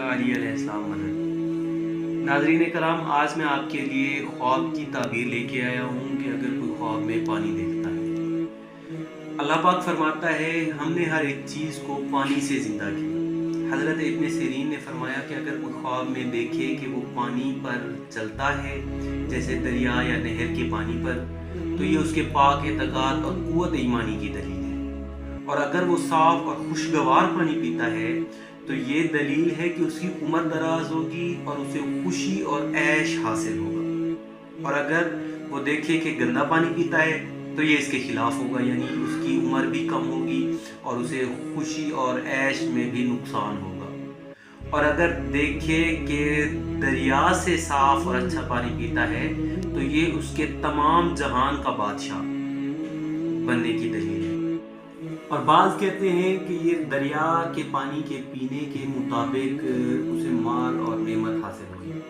علی علیہ السلام مدد۔ ناظرین کرام، آج میں آپ کے لیے خواب کی تعبیر لے کے آیا ہوں کہ اگر کوئی خواب میں پانی دیکھتا ہے، اللہ پاک فرماتا ہے ہم نے ہر ایک چیز کو پانی سے زندہ کیا۔ حضرت ابن سیرین نے فرمایا کہ اگر کوئی خواب میں دیکھے کہ وہ پانی پر چلتا ہے جیسے دریا یا نہر کے پانی پر، تو یہ اس کے پاک اعتقاد اور قوت ایمانی کی دلیل ہے۔ اور اگر وہ صاف اور خوشگوار پانی پیتا ہے تو یہ دلیل ہے کہ اس کی عمر دراز ہوگی اور اسے خوشی اور عیش حاصل ہوگا۔ اور اگر وہ دیکھے کہ گندا پانی پیتا ہے تو یہ اس کے خلاف ہوگا، یعنی اس کی عمر بھی کم ہوگی اور اسے خوشی اور عیش میں بھی نقصان ہوگا۔ اور اگر دیکھے کہ دریا سے صاف اور اچھا پانی پیتا ہے تو یہ اس کے تمام جہان کا بادشاہ بننے کی دلیل ہے۔ اور بعض کہتے ہیں کہ یہ دریا کے پانی کے پینے کے مطابق اسے مال اور نعمت حاصل ہوئی،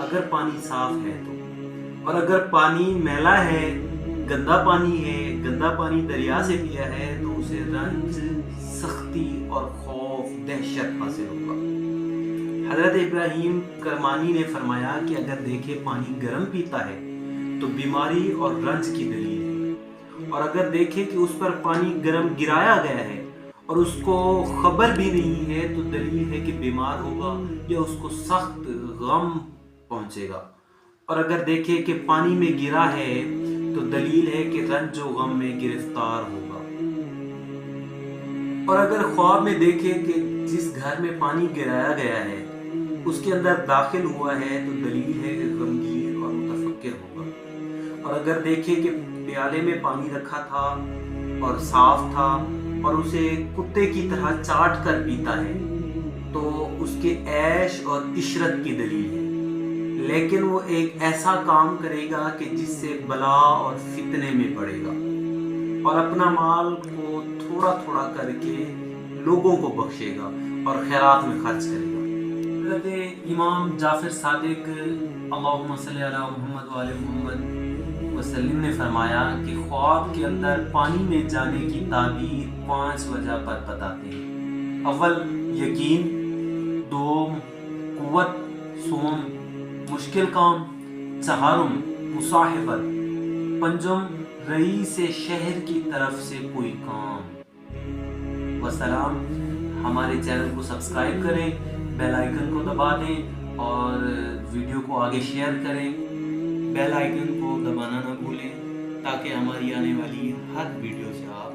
اگر پانی صاف ہے تو۔ اور اگر پانی میلا ہے، گندا پانی ہے، گندا پانی دریا سے پیا ہے تو اسے رنج، سختی اور خوف، دہشت حاصل ہوگا۔ حضرت ابراہیم کرمانی نے فرمایا کہ اگر دیکھے پانی گرم پیتا ہے تو بیماری اور رنج کی دلیل ہے، اور اگر دیکھے کہ اس پر پانی گرم گرایا گیا ہے اور اس کو خبر بھی نہیں ہے تو دلیل ہے کہ بیمار ہوگا یا اس کو سخت غم پہنچے گا۔ اور اگر دیکھے کہ پانی میں گرا ہے تو دلیل ہے کہ رنج و غم میں گرفتار ہوگا۔ اور اگر خواب میں دیکھے کہ جس گھر میں پانی گرایا گیا ہے اس کے اندر داخل ہوا ہے تو دلیل ہے کہ غمگین اور متفکر ہوگا۔ اور اگر دیکھے کہ پیالے میں پانی رکھا تھا اور صاف تھا اور اسے کتے کی طرح چاٹ کر پیتا ہے تو اس کے عیش اور عشرت کی دلیل ہے، لیکن وہ ایک ایسا کام کرے گا کہ جس سے بلا اور فتنے میں پڑے گا، اور اپنا مال کو تھوڑا تھوڑا کر کے لوگوں کو بخشے گا اور خیرات میں خرچ کرے گا۔ حضرت امام جعفر صادق اللہم صلی علی محمد و آل محمد وسلم نے فرمایا کہ خواب کے اندر پانی میں جانے کی تعبیر 5 وجہ پر بتاتے ہیں۔ اول یقین، دوم قوت، سوم مشکل کام، چہارم مصاحبت، پنجم رئیس شہر کی طرف سے کوئی کام۔ وسلام۔ ہمارے چینل کو سبسکرائب کریں، بیل آئیکن کو دبا دیں اور ویڈیو کو آگے شیئر کریں۔ بیل آئیکن کو دبانا نہ بھولیں تاکہ ہماری آنے والی ہر ویڈیو سے آپ